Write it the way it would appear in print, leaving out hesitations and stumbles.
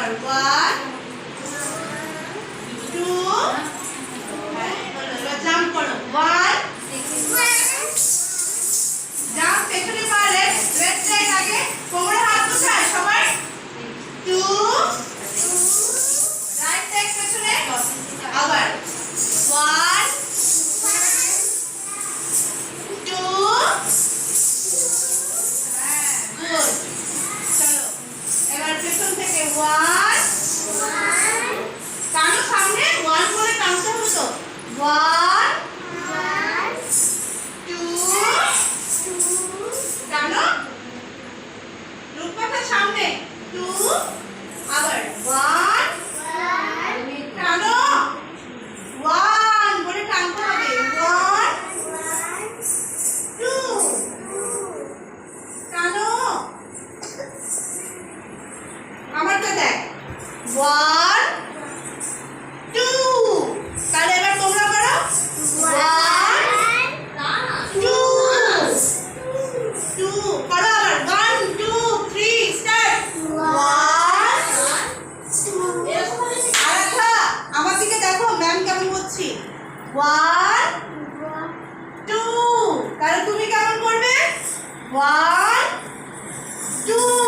আবার 1 2 এবার জাম্প করো 1 জাম্প পেছনে পা লেফট সাইড আগে কোমরে হাত উঠায় সবাই 2 রাইট সাইড পেছনে আবার 1 2 গুড চলো এবার পেছন থেকে 1 টানো সামনে 1 করে টানতে হবে তো 1 2 টানো রূপকথার সামনে 2 আবার 1 টানো 1 করে টানতে হবে 1 2 টানো আমারটা দেখ 1 2 তাহলে এবার তোমরা করো 1 2 2 করো আবার 1 2 3 স্টার্ট 1 আরেকটা আমার দিকে দেখো ম্যাম কেমন করছি 1 2 তাহলে তুমি কেমন করবে 1 2